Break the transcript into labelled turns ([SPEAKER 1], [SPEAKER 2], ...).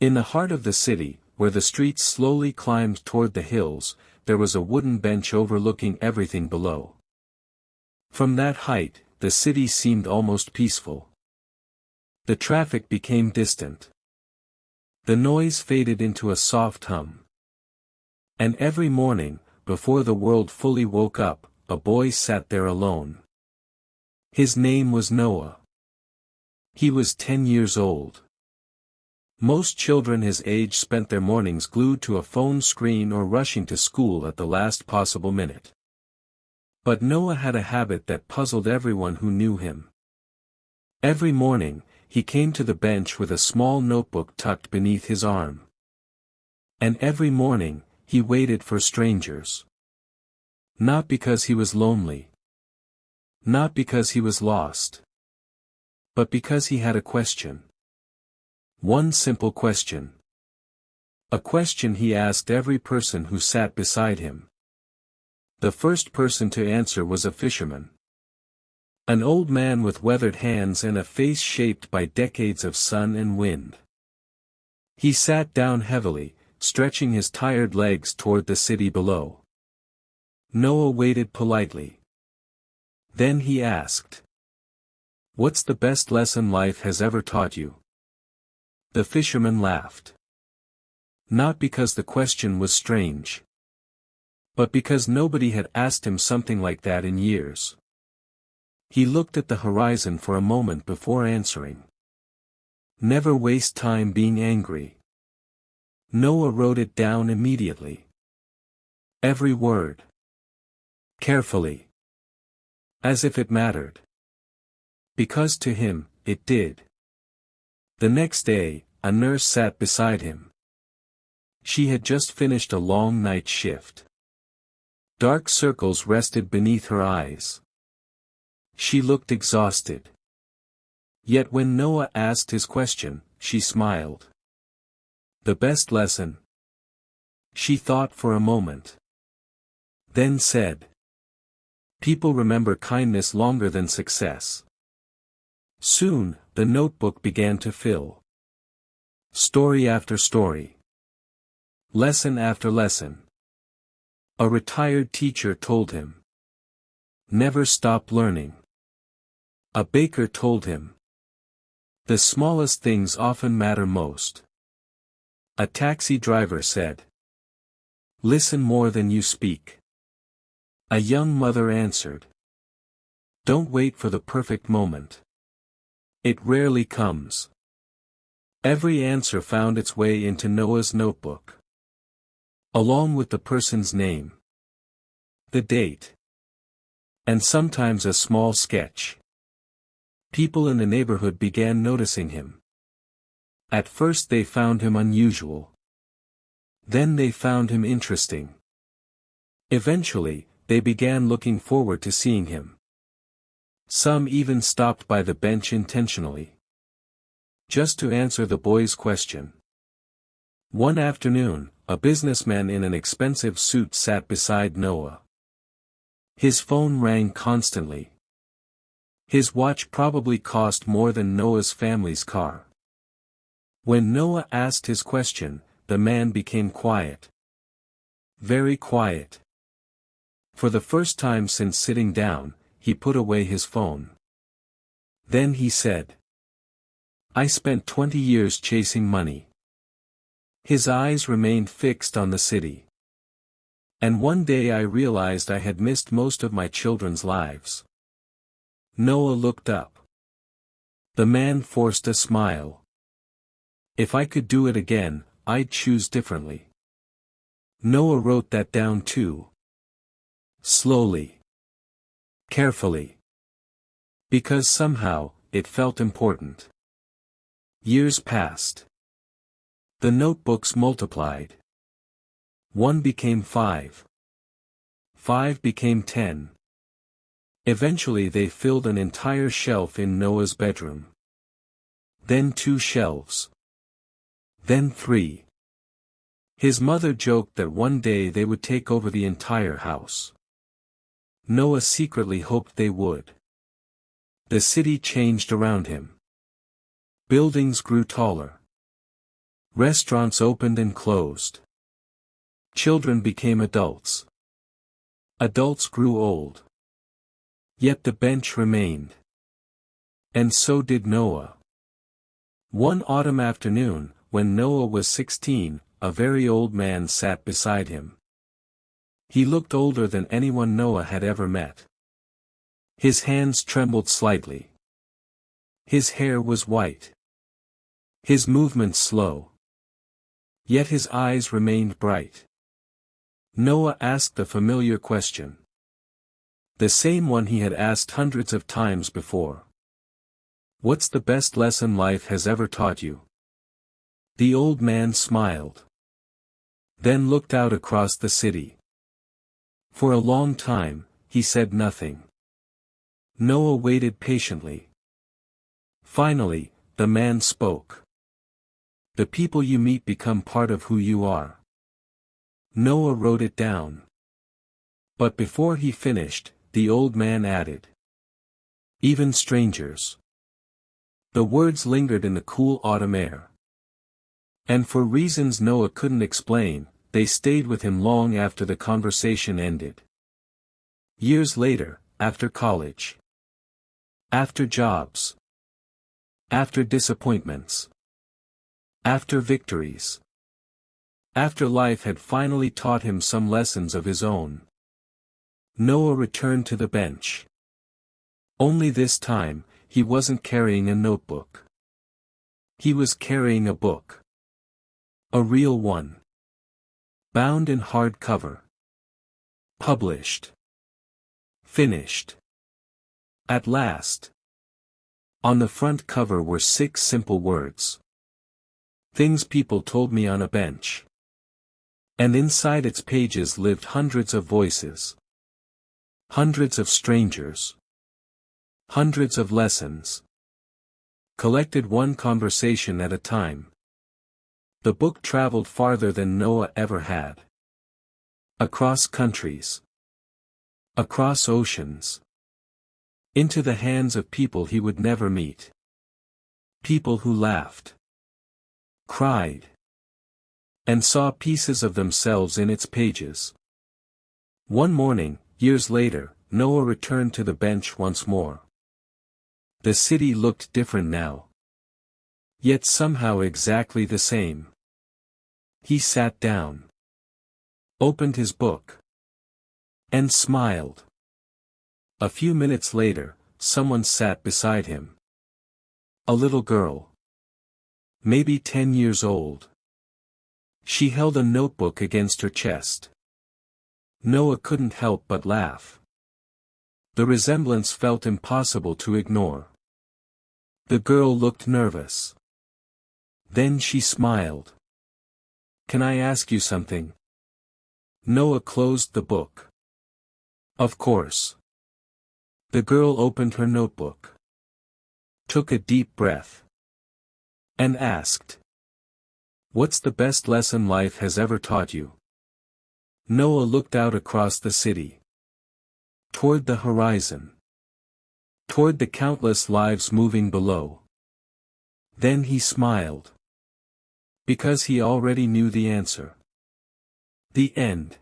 [SPEAKER 1] In the heart of the city, where the streets slowly climbed toward the hills, there was a wooden bench overlooking everything below. From that height, the city seemed almost peaceful. The traffic became distant. The noise faded into a soft hum. And every morning, before the world fully woke up, a boy sat there alone. His name was Noah. He was 10 years old. Most children his age spent their mornings glued to a phone screen or rushing to school at the last possible minute. But Noah had a habit that puzzled everyone who knew him. Every morning, he came to the bench with a small notebook tucked beneath his arm. And every morning, he waited for strangers. Not because he was lonely. Not because he was lost. But because he had a question. One simple question. A question he asked every person who sat beside him. The first person to answer was a fisherman. An old man with weathered hands and a face shaped by decades of sun and wind. He sat down heavily, stretching his tired legs toward the city below. Noah waited politely. Then he asked, "What's the best lesson life has ever taught you?" The fisherman laughed. Not because the question was strange, but because nobody had asked him something like that in years. He looked at the horizon for a moment before answering. Never waste time being angry. Noah wrote it down immediately. Every word. Carefully. As if it mattered. Because to him, it did. The next day, a nurse sat beside him. She had just finished a long night shift. Dark circles rested beneath her eyes. She looked exhausted. Yet when Noah asked his question, she smiled. The best lesson? She thought for a moment. Then said, "People remember kindness longer than success." Soon, the notebook began to fill. Story after story. Lesson after lesson. A retired teacher told him. Never stop learning. A baker told him. The smallest things often matter most. A taxi driver said. Listen more than you speak. A young mother answered. Don't wait for the perfect moment. It rarely comes. Every answer found its way into Noah's notebook. Along with the person's name. The date. And sometimes a small sketch. People in the neighborhood began noticing him. At first they found him unusual. Then they found him interesting. Eventually, they began looking forward to seeing him. Some even stopped by the bench intentionally. Just to answer the boy's question. One afternoon, a businessman in an expensive suit sat beside Noah. His phone rang constantly. His watch probably cost more than Noah's family's car. When Noah asked his question, the man became quiet. Very quiet. For the first time since sitting down, he put away his phone. Then he said, I spent 20 years chasing money. His eyes remained fixed on the city. And one day I realized I had missed most of my children's lives. Noah looked up. The man forced a smile. If I could do it again, I'd choose differently. Noah wrote that down too. Slowly. Carefully. Because somehow, it felt important. Years passed. The notebooks multiplied. 1 became 5. 5 became 10. Eventually they filled an entire shelf in Noah's bedroom. Then 2 shelves. Then 3. His mother joked that one day they would take over the entire house. Noah secretly hoped they would. The city changed around him. Buildings grew taller. Restaurants opened and closed. Children became adults. Adults grew old. Yet the bench remained. And so did Noah. One autumn afternoon, when Noah was 16, a very old man sat beside him. He looked older than anyone Noah had ever met. His hands trembled slightly. His hair was white. His movements slow. Yet his eyes remained bright. Noah asked the familiar question. The same one he had asked hundreds of times before. What's the best lesson life has ever taught you? The old man smiled. Then looked out across the city. For a long time, he said nothing. Noah waited patiently. Finally, the man spoke. The people you meet become part of who you are. Noah wrote it down. But before he finished, the old man added. Even strangers. The words lingered in the cool autumn air. And for reasons Noah couldn't explain, they stayed with him long after the conversation ended. Years later, after college. After jobs. After disappointments. After victories. After life had finally taught him some lessons of his own. Noah returned to the bench. Only this time, he wasn't carrying a notebook. He was carrying a book. A real one. Bound in hard cover. Published. Finished. At last. On the front cover were 6 simple words. Things people told me on a bench. And inside its pages lived hundreds of voices. Hundreds of strangers. Hundreds of lessons. Collected one conversation at a time. The book traveled farther than Noah ever had. Across countries. Across oceans. Into the hands of people he would never meet. People who laughed. Cried. And saw pieces of themselves in its pages. One morning, years later, Noah returned to the bench once more. The city looked different now. Yet somehow exactly the same. He sat down. Opened his book. And smiled. A few minutes later, someone sat beside him. A little girl. Maybe 10 years old. She held a notebook against her chest. Noah couldn't help but laugh. The resemblance felt impossible to ignore. The girl looked nervous. Then she smiled. Can I ask you something? Noah closed the book. Of course. The girl opened her notebook. Took a deep breath. And asked. What's the best lesson life has ever taught you? Noah looked out across the city. Toward the horizon. Toward the countless lives moving below. Then he smiled. Because he already knew the answer. The end.